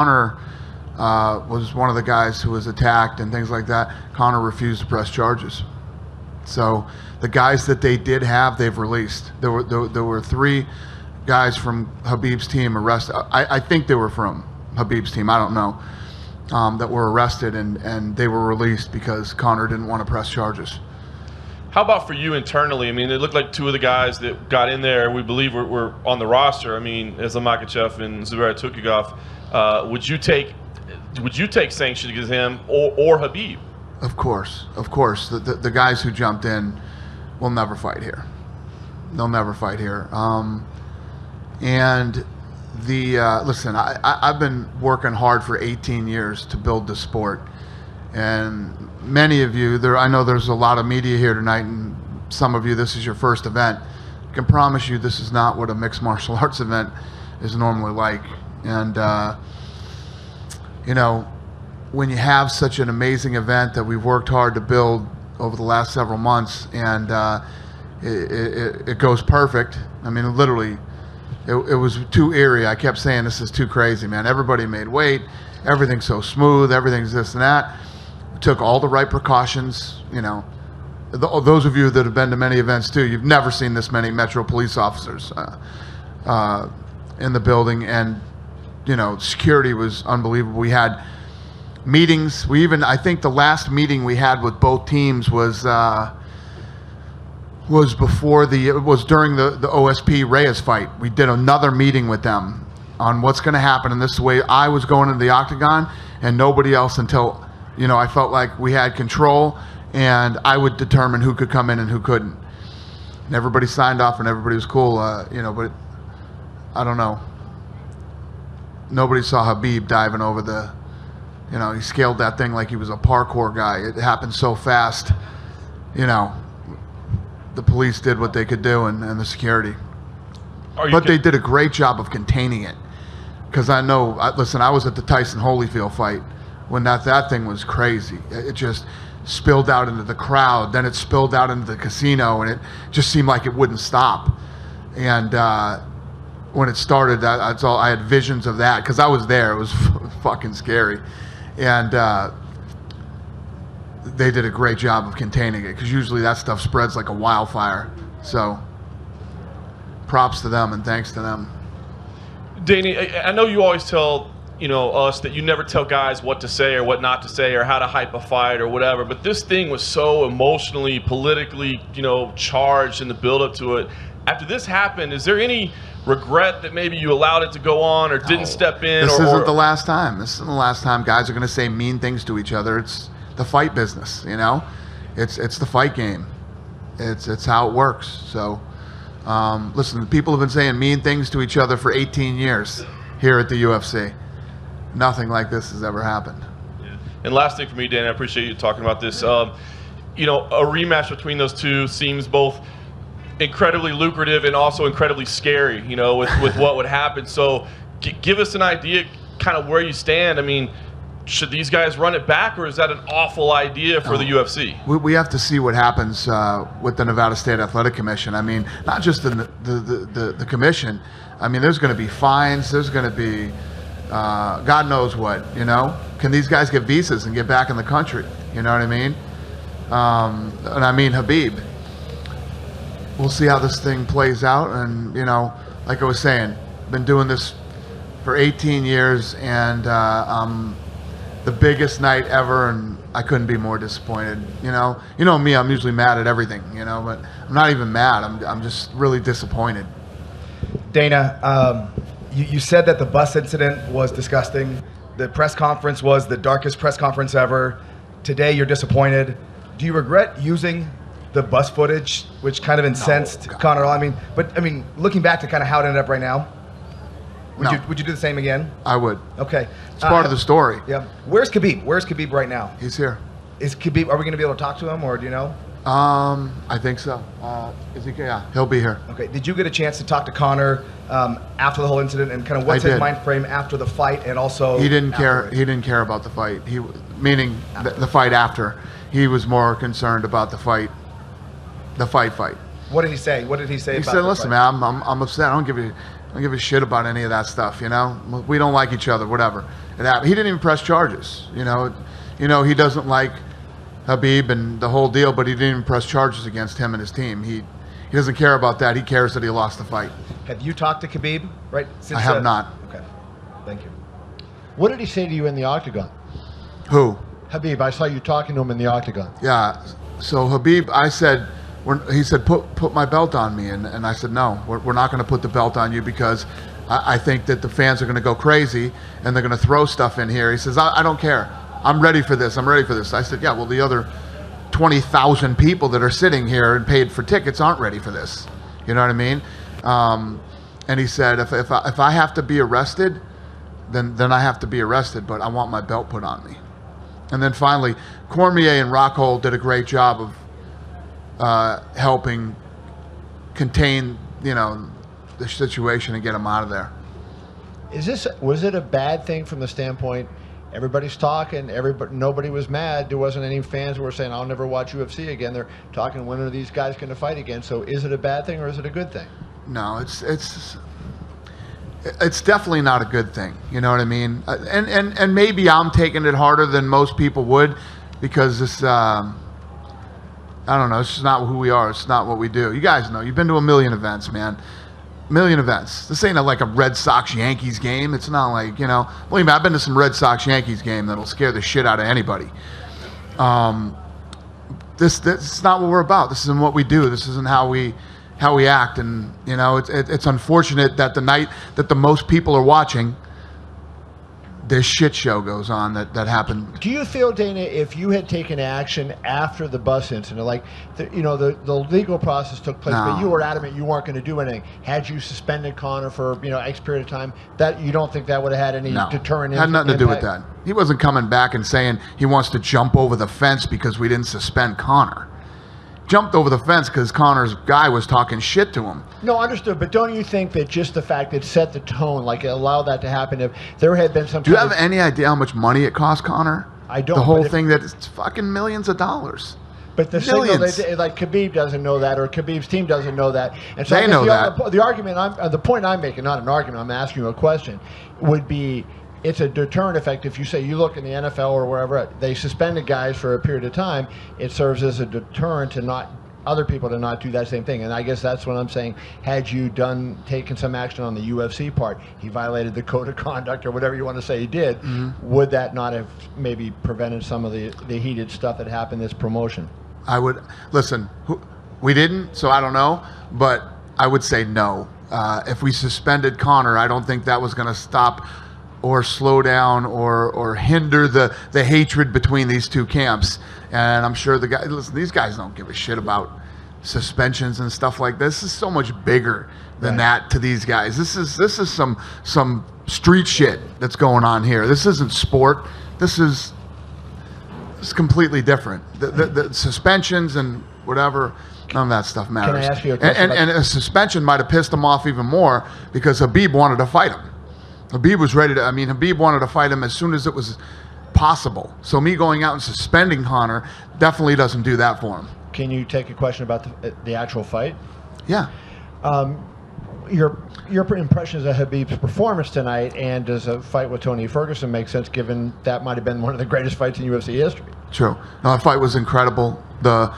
Conor was one of the guys who was attacked and things like that. Conor refused to press charges. So the guys that they did have, they've released. There were 3 guys from Khabib's team arrested. I think they were from Khabib's team. I don't know. That were arrested and they were released because Conor didn't want to press charges. How about for you internally? I mean, it looked like 2 of the guys that got in there, we believe were on the roster. I mean, Islam Makhachev and Zubair Tukhugov. Would you take sanctions against him or Khabib? Of course. The guys who jumped in will never fight here. They'll never fight here. Listen, I've been working hard for 18 years to build the sport. And many of you, I know there's a lot of media here tonight, and some of you, this is your first event. I can promise you this is not what a mixed martial arts event is normally like. And, when you have such an amazing event that we've worked hard to build over the last several months, and it goes perfect. I mean, literally, it was too eerie. I kept saying, this is too crazy, man. Everybody made weight. Everything's so smooth. Everything's this and that. We took all the right precautions. Those of you that have been to many events too, you've never seen this many Metro police officers in the building, and security was unbelievable. We had meetings. I think the last meeting we had with both teams was during the OSP Reyes fight. We did another meeting with them on what's going to happen, and this is the way I was going into the Octagon, and nobody else until I felt like we had control, and I would determine who could come in and who couldn't. And everybody signed off, and everybody was cool. But I don't know. Nobody saw Khabib diving over the. He scaled that thing like he was a parkour guy. It happened so fast. The police did what they could do, and the security. But they did a great job of containing it. Because listen, I was at the Tyson Holyfield fight when that thing was crazy. It just spilled out into the crowd. Then it spilled out into the casino, and it just seemed like it wouldn't stop. And when it started, I had visions of that because I was there. It was fucking scary. And they did a great job of containing it because usually that stuff spreads like a wildfire. So props to them and thanks to them. Danny, I know you always tell us that you never tell guys what to say or what not to say or how to hype a fight or whatever, but this thing was so emotionally, politically, charged in the build-up to it. After this happened, is there any regret that maybe you allowed it to go on or didn't step in? This isn't the last time. This isn't the last time guys are going to say mean things to each other. It's the fight business, It's the fight game. It's how it works. So, listen, people have been saying mean things to each other for 18 years here at the UFC. Nothing like this has ever happened. Yeah. And last thing for me, Dan, I appreciate you talking about this. A rematch between those two seems both incredibly lucrative and also incredibly scary, with what would happen. So give us an idea kind of where you stand. I mean, should these guys run it back, or is that an awful idea for the UFC? We have to see what happens with the Nevada State Athletic Commission. I mean, not just the commission. I mean, there's going to be fines. There's going to be God knows what, Can these guys get visas and get back in the country? You know what I mean? And I mean Khabib. We'll see how this thing plays out. And, like I was saying, been doing this for 18 years, and the biggest night ever, and I couldn't be more disappointed. You know me, I'm usually mad at everything, but I'm not even mad. I'm just really disappointed. Dana, you said that the bus incident was disgusting. The press conference was the darkest press conference ever. Today you're disappointed. Do you regret using the bus footage, which kind of incensed Conor? I mean, looking back to kind of how it ended up right now, would you do the same again? I would. Okay. It's part of the story. Yeah. Where's Khabib? Where's Khabib right now? He's here. Is Khabib? Are we going to be able to talk to him, or do you know? I think so. Is he? Yeah, he'll be here. Okay. Did you get a chance to talk to Conor after the whole incident, and kind of what's his mind frame after the fight, and also he didn't care. He didn't care about the fight. Meaning the fight after. He was more concerned about the fight. The fight. What did he say? What did he say? He said, "Listen, man, I'm upset. I don't give a I don't give a shit about any of that stuff, you know. We don't like each other, whatever. It happened. He didn't even press charges, you know. He doesn't like Khabib and the whole deal, but he didn't even press charges against him and his team. He doesn't care about that. He cares that he lost the fight. Have you talked to Khabib? Right? I have not. Okay. Thank you. What did he say to you in the Octagon? Who? Khabib, I saw you talking to him in the Octagon. Yeah. So Khabib, I said, he said, put my belt on me. And I said, no, we're not going to put the belt on you because I think that the fans are going to go crazy and they're going to throw stuff in here. He says, I don't care. I'm ready for this. I'm ready for this. I said, yeah, well, the other 20,000 people that are sitting here and paid for tickets aren't ready for this. You know what I mean? And he said, if I have to be arrested, then I have to be arrested, but I want my belt put on me. And then finally, Cormier and Rockhold did a great job of helping contain, the situation and get him out of there. Was it a bad thing from the standpoint, everybody's talking, nobody was mad, there wasn't any fans who were saying, I'll never watch UFC again. They're talking, when are these guys going to fight again? So is it a bad thing or is it a good thing? No, it's definitely not a good thing. You know what I mean? And maybe I'm taking it harder than most people would because this, I don't know, it's just not who we are. It's not what we do. You guys know, you've been to a million events, man. Million events. This ain't like a Red Sox-Yankees game. It's not like, believe me, I've been to some Red Sox-Yankees game that'll scare the shit out of anybody. This is not what we're about. This isn't what we do. This isn't how we act. And, it's unfortunate that the night that the most people are watching, this shit show goes on that happened. Do you feel, Dana, if you had taken action after the bus incident, like the legal process took place, but you were adamant you weren't going to do anything, had you suspended Conor for X period of time, that you don't think that would have had any deterrent impact? Had nothing to do with that. He wasn't coming back and saying he wants to jump over the fence because we didn't suspend Conor. Jumped over the fence because Conor's guy was talking shit to him. No, understood. But don't you think that just the fact that it set the tone, like it allowed that to happen, if there had been some... Do you have any idea how much money it cost Conor? I don't. The whole thing, that it's fucking millions of dollars. But the signal, like Khabib doesn't know that, or Khabib's team doesn't know that. And so they know that. The argument, the point I'm making, not an argument, I'm asking you a question, would be... It's a deterrent effect. If you say, you look in the NFL or wherever, they suspended guys for a period of time, it serves as a deterrent to other people to not do that same thing. And I guess that's what I'm saying. Had you taken some action on the UFC part, he violated the code of conduct or whatever you want to say he did, would that not have maybe prevented some of the heated stuff that happened this promotion? I would, listen, we didn't, so I don't know, but I would say no. If we suspended Conor, I don't think that was going to stop or slow down or hinder the hatred between these two camps. And I'm sure these guys don't give a shit about suspensions and stuff like this. This is so much bigger than that to these guys. This is some street shit that's going on here. This isn't sport. It's completely different. The suspensions and whatever, none of that stuff matters. Can I ask you a question? And a suspension might have pissed him off even more because Khabib wanted to fight him. Habib was ready to, Habib wanted to fight him as soon as it was possible. So me going out and suspending Conor definitely doesn't do that for him. Can you take a question about the actual fight? Yeah. Your impressions of Khabib's performance tonight, and does a fight with Tony Ferguson make sense, given that might have been one of the greatest fights in UFC history? True. No, the fight was incredible. The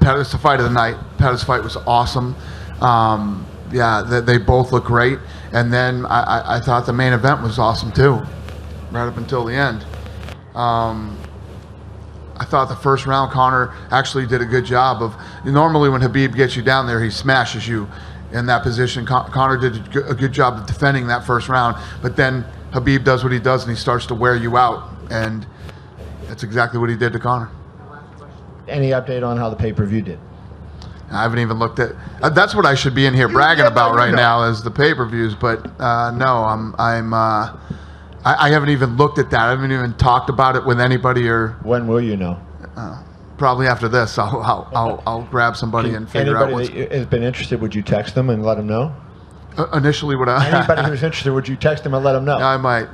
Pettis, the fight of the night, Pettis fight was awesome. Yeah, they both look great. And then I thought the main event was awesome too, right up until the end. I thought the first round, Conor actually did a good job of, normally when Khabib gets you down there, he smashes you in that position. Conor did a good job of defending that first round, but then Khabib does what he does and he starts to wear you out, and that's exactly what he did to Conor. Any update on how the pay-per-view did? I haven't even looked at. That's what I should be in here bragging about right now, is the pay-per-views. But no, I haven't even looked at that. I haven't even talked about it with anybody. Or when will you know? Probably after this. I'll grab somebody and figure out what's. Anybody that has been interested, would you text them and let them know? Initially, would I? Anybody who's interested, would you text them and let them know? I might.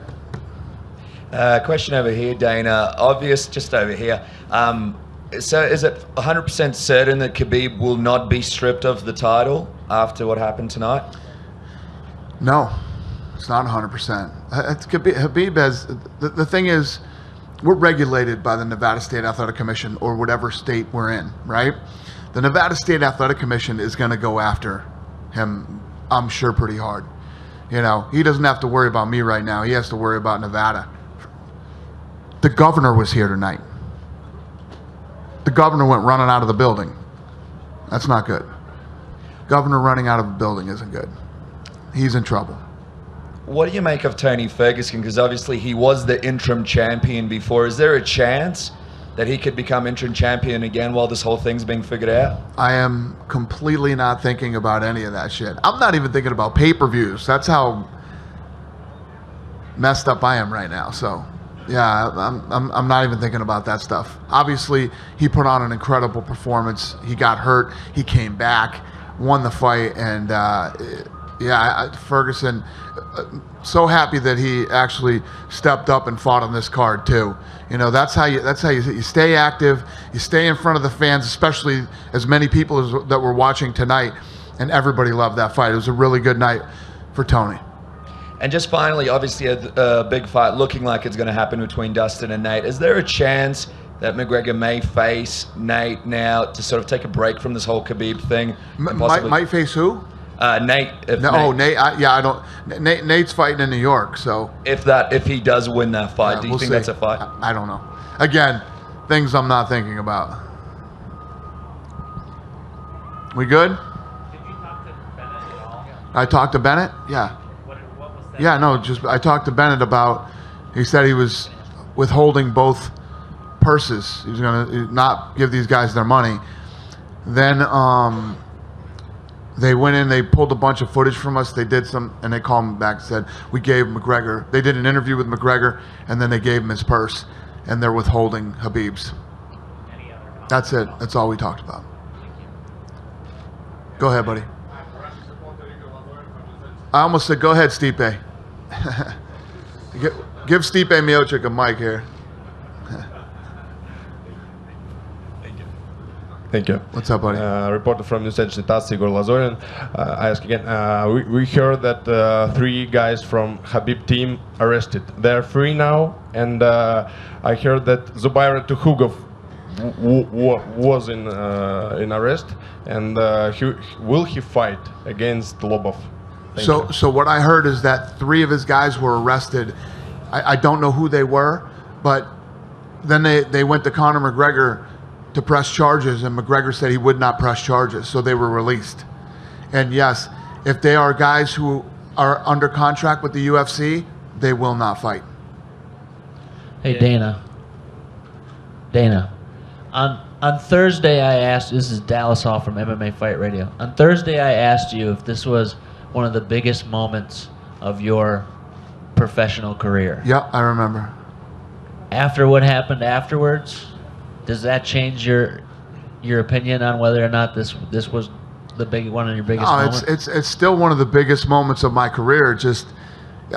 Question over here, Dana. Obvious, just over here. So is it 100% certain that Khabib will not be stripped of the title after what happened tonight? No, it's not 100%. Khabib has, the thing is, we're regulated by the Nevada State Athletic Commission or whatever state we're in, right? The Nevada State Athletic Commission is going to go after him, I'm sure, pretty hard. You know, he doesn't have to worry about me right now. He has to worry about Nevada. The governor was here tonight. The governor went running out of the building. That's not good. Governor running out of a building isn't good. He's in trouble. What do you make of Tony Ferguson? Because obviously he was the interim champion before. Is there a chance that he could become interim champion again while this whole thing's being figured out? I am completely not thinking about any of that shit. I'm not even thinking about pay-per-views. That's how messed up I am right now. So, yeah, I'm not even thinking about that stuff. Obviously, he put on an incredible performance. He got hurt. He came back, won the fight, and Ferguson, so happy that he actually stepped up and fought on this card too. You know, that's how you stay active, you stay in front of the fans, especially as many people that were watching tonight, and everybody loved that fight. It was a really good night for Tony. And just finally, obviously a big fight looking like it's going to happen between Dustin and Nate. Is there a chance that McGregor may face Nate now to sort of take a break from this whole Khabib thing? Might face who? Nate. Nate. I don't. Nate's fighting in New York, so if he does win that fight, do you think that's a fight? I don't know. Again, things I'm not thinking about. We good? Did you talk to Bennett at all? I talked to Bennett. Yeah. What was that? Yeah. No. Just I talked to Bennett about. He said he was withholding both purses. He was going to not give these guys their money. Then they went in, they pulled a bunch of footage from us, they did some, and they called me back and said, we gave McGregor, they did an interview with McGregor, and then they gave him his purse, and they're withholding Khabib's. That's it. That's all we talked about. Go ahead, buddy. I almost said, go ahead, Stipe. Give Stipe Miocic a mic here. Thank you. What's up, buddy? Reporter from News Agency TASS, Igor Lazorian. I ask again, we heard that 3 guys from Khabib team arrested. They're free now, and I heard that Zubair Tukhugov was in arrest, and will he fight against Lobov? So what I heard is that 3 of his guys were arrested. I don't know who they were, but then they went to Conor McGregor to press charges, and McGregor said he would not press charges, so they were released. And yes, if they are guys who are under contract with the UFC, they will not fight. Hey, Dana. On Thursday I asked, this is Dallas Hall from MMA Fight Radio. On Thursday I asked you if this was one of the biggest moments of your professional career. Yeah, I remember. After what happened afterwards, does that change your opinion on whether or not this was one of your biggest moments? It's still one of the biggest moments of my career. Just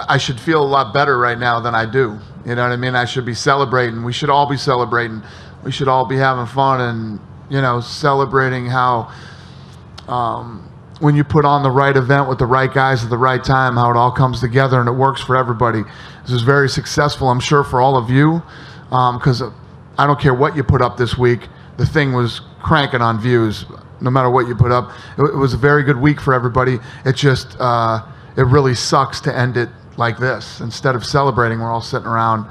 I should feel a lot better right now than I do. You know what I mean? I should be celebrating. We should all be celebrating. We should all be having fun and, you know, celebrating how when you put on the right event with the right guys at the right time, how it all comes together and it works for everybody. This is very successful, I'm sure, for all of you, because I don't care what you put up this week. The thing was cranking on views, no matter what you put up. It was a very good week for everybody. It just, it really sucks to end it like this. Instead of celebrating, we're all sitting around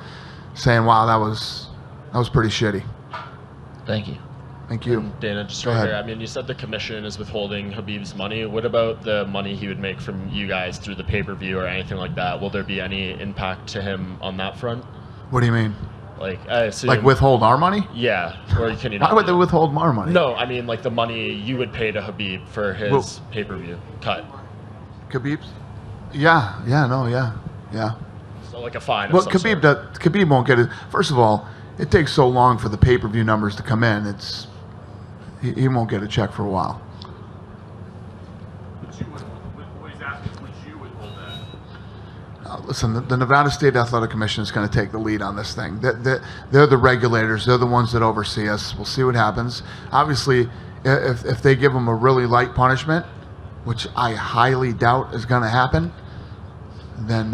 saying, wow, that was pretty shitty. Thank you. Thank you. Dana, just right here. I mean, you said the commission is withholding Khabib's money. What about the money he would make from you guys through the pay-per-view or anything like that? Will there be any impact to him on that front? What do you mean? Like, I assume, like withhold our money? Yeah. Or can you not? Why would they withhold our money? No, I mean like the money you would pay to Khabib for his pay-per-view cut. Khabib's? Yeah. So like a fine. Well, Khabib won't get it. First of all, it takes so long for the pay-per-view numbers to come in. He won't get a check for a while. Listen, the Nevada State Athletic Commission is going to take the lead on this thing. They're the regulators. They're the ones that oversee us. We'll see what happens. Obviously, if they give them a really light punishment, which I highly doubt is going to happen, then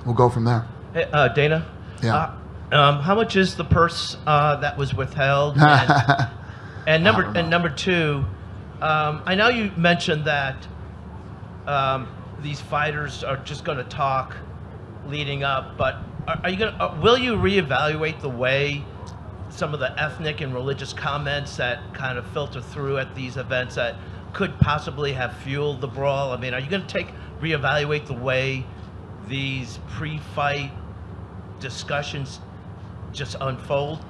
we'll go from there. Hey, Dana? Yeah. How much is the purse that was withheld? And number two, I know you mentioned that these fighters are just going to talk leading up, but are you going to? Will you reevaluate the way some of the ethnic and religious comments that kind of filter through at these events that could possibly have fueled the brawl? I mean, are you going to reevaluate the way these pre-fight discussions just unfold?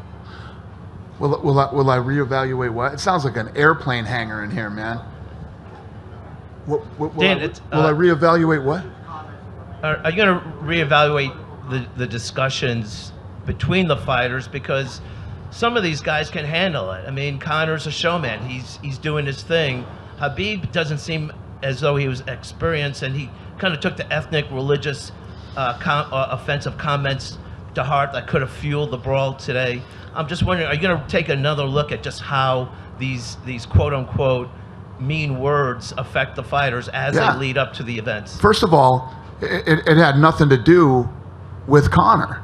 Will I reevaluate what? It sounds like an airplane hangar in here, man. Will Dan, I reevaluate what? Are you going to reevaluate the discussions between the fighters, because some of these guys can handle it? I mean, Conor's a showman. He's doing his thing. Khabib doesn't seem as though he was experienced, and he kind of took the ethnic, religious, offensive comments to heart that could have fueled the brawl today. I'm just wondering, are you going to take another look at just how these quote-unquote mean words affect the fighters as they lead up to the events? First of all, it had nothing to do with Conor.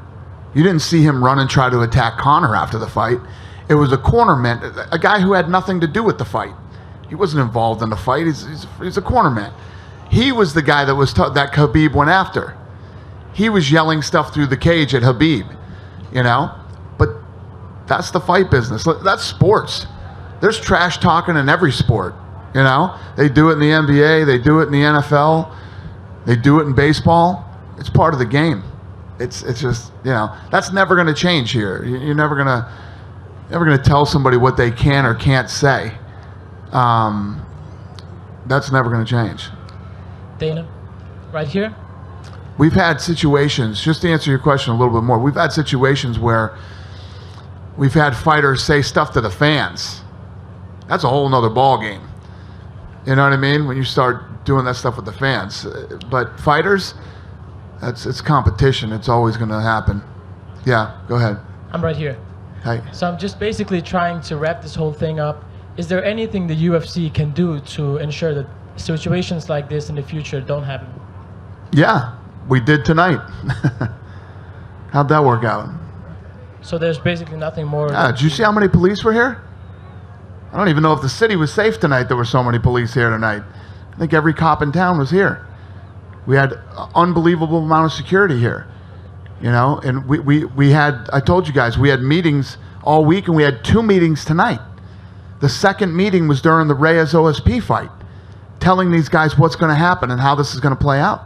You didn't see him run and try to attack Conor after the fight. It was a cornerman, a guy who had nothing to do with the fight. He wasn't involved in the fight. He's a cornerman. He was the guy that that Khabib went after. He was yelling stuff through the cage at Khabib, you know? But that's the fight business. That's sports. There's trash talking in every sport, you know? They do it in the NBA. They do it in the NFL. They do it in baseball. It's part of the game. It's just, you know, that's never going to change here. You're never going to tell somebody what they can or can't say. That's never going to change. Dana, right here. We've had situations, just to answer your question a little bit more, we've had situations where we've had fighters say stuff to the fans. That's a whole nother ball game. You know what I mean? When you start doing that stuff with the fans. But fighters, it's competition. It's always going to happen. Yeah, go ahead. I'm right here. Hey. So I'm just basically trying to wrap this whole thing up. Is there anything the UFC can do to ensure that situations like this in the future don't happen? Yeah, we did tonight. How'd that work out? So there's basically nothing more. Did you see how many police were here? I don't even know if the city was safe tonight. There were so many police here tonight. I think every cop in town was here. We had an unbelievable amount of security here, you know. And we had, I told you guys, we had meetings all week, and we had 2 meetings tonight. The second meeting was during the Reyes OSP fight, telling these guys what's going to happen and how this is going to play out.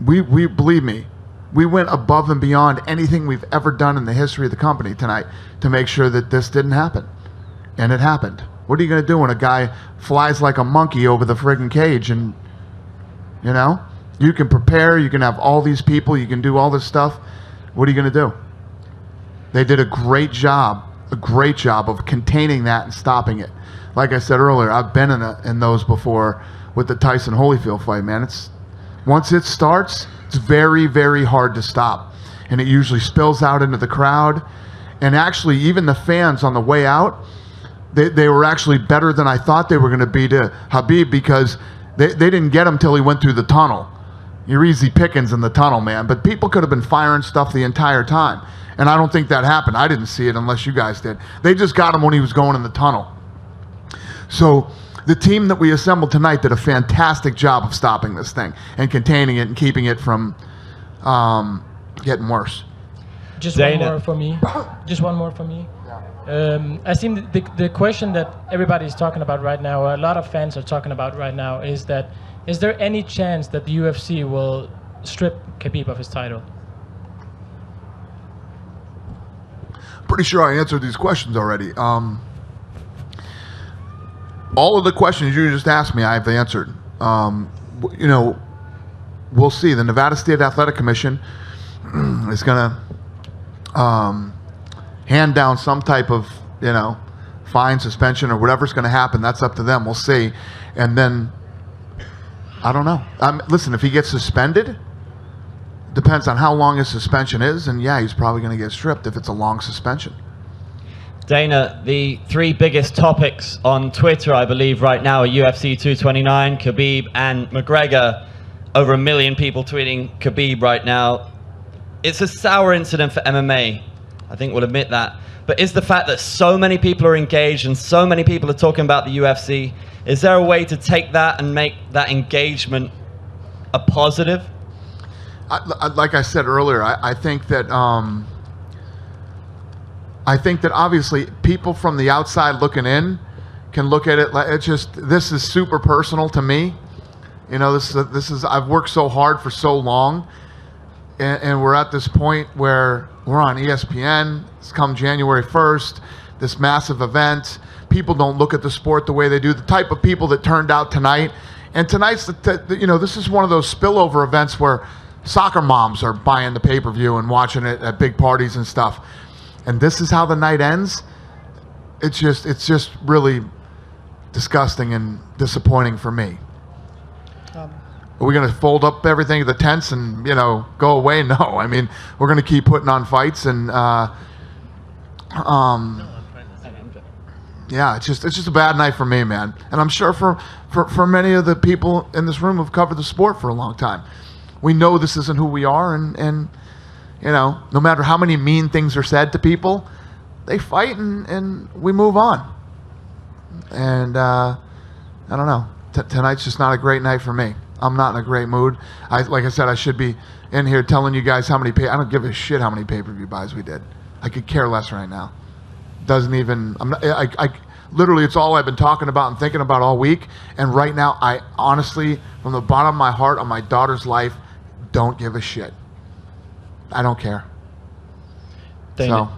We believe me, we went above and beyond anything we've ever done in the history of the company tonight to make sure that this didn't happen. And it happened. What are you going to do when a guy flies like a monkey over the friggin' cage? And, you know, you can prepare, you can have all these people, you can do all this stuff. What are you going to do? They did a great job of containing that and stopping it. Like I said earlier, I've been in those before with the Tyson Holyfield fight, man. Once it starts, it's very, very hard to stop. And it usually spills out into the crowd. And actually, even the fans on the way out, they were actually better than I thought they were going to be to Khabib, because they didn't get him till he went through the tunnel. You're easy pickings in the tunnel, man. But people could have been firing stuff the entire time. And I don't think that happened. I didn't see it unless you guys did. They just got him when he was going in the tunnel. So the team that we assembled tonight did a fantastic job of stopping this thing and containing it and keeping it from getting worse. Just one more for me. Just one more for me. I think the question that everybody's talking about right now, a lot of fans are talking about right now, is there any chance that the UFC will strip Khabib of his title? Pretty sure I answered these questions already. All of the questions you just asked me, I've answered. You know, we'll see. The Nevada State Athletic Commission is going to hand down some type of, you know, fine, suspension, or whatever's going to happen. That's up to them. We'll see. And then, I don't know. Listen, if he gets suspended, depends on how long his suspension is, and yeah, he's probably going to get stripped if it's a long suspension. Dana, the 3 biggest topics on Twitter, I believe, right now are UFC 229, Khabib, and McGregor. over 1 million people tweeting Khabib right now. It's a sour incident for MMA. I think we'll admit that. But is the fact that so many people are engaged and so many people are talking about the UFC, is there a way to take that and make that engagement a positive? Like I said earlier, I think that obviously people from the outside looking in can look at it like this is super personal to me. You know, this is I've worked so hard for so long, and we're at this point where we're on ESPN. It's come January 1st, this massive event. People don't look at the sport the way they do. The type of people that turned out tonight, and tonight's this is one of those spillover events where soccer moms are buying the pay-per-view and watching it at big parties and stuff. And this is how the night ends. It's just really disgusting and disappointing for me. Are we going to fold up everything, the tents, and go away? No, I mean we're going to keep putting on fights, and yeah, it's just a bad night for me, man. And I'm sure for many of the people in this room who've covered the sport for a long time, we know this isn't who we are, and no matter how many mean things are said to people, they fight and we move on. And I don't know. Tonight's just not a great night for me. I'm not in a great mood. Like I said, I should be in here telling you guys how many I don't give a shit how many pay-per-view buys we did. I could care less right now. Doesn't even. I literally, it's all I've been talking about and thinking about all week. And right now, I honestly, from the bottom of my heart, on my daughter's life, don't give a shit. I don't care. Dana,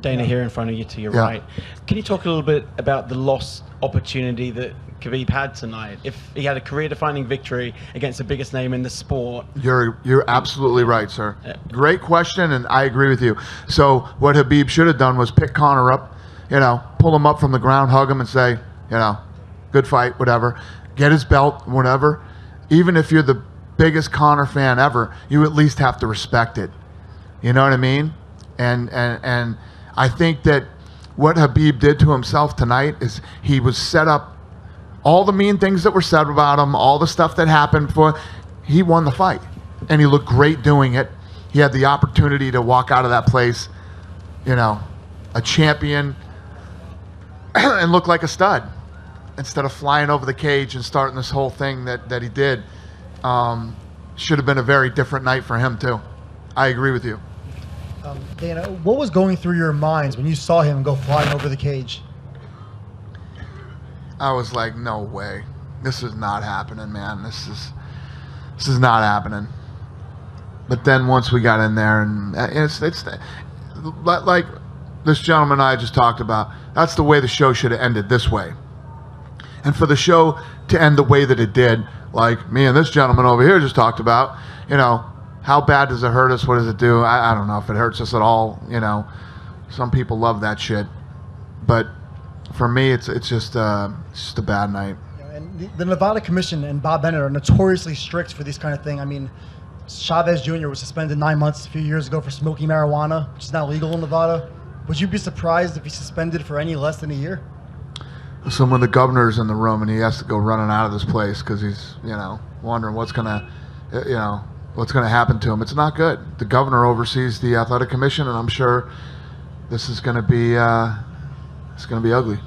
here in front of you to your right. Can you talk a little bit about the lost opportunity that Khabib had tonight? If he had a career-defining victory against the biggest name in the sport. You're absolutely right, sir. Great question, and I agree with you. So what Khabib should have done was pick Conor up, pull him up from the ground, hug him, and say, good fight, whatever. Get his belt, whatever. Even if you're the biggest Conor fan ever, you at least have to respect it. You know what I mean? And I think that what Khabib did to himself tonight is he was set up. All the mean things that were said about him, all the stuff that happened he won the fight. And he looked great doing it. He had the opportunity to walk out of that place, a champion and look like a stud instead of flying over the cage and starting this whole thing that he did. Should have been a very different night for him too. I agree with you. Dana, what was going through your minds when you saw him go flying over the cage? I was like, no way. This is not happening, man. This is not happening. But then once we got in there, and it's like this gentleman and I just talked about, that's the way the show should have ended, this way. And for the show to end the way that it did, like me and this gentleman over here just talked about, how bad does it hurt us? What does it do? I don't know if it hurts us at all. Some people love that shit. But for me, it's just a bad night. And the Nevada Commission and Bob Bennett are notoriously strict for this kind of thing. I mean, Chavez Jr. was suspended 9 months a few years ago for smoking marijuana, which is now legal in Nevada. Would you be surprised if he's suspended for any less than a year? So when the governor's in the room and he has to go running out of this place because he's, wondering what's gonna happen to him, it's not good. The governor oversees the athletic commission, and I'm sure this is gonna be ugly.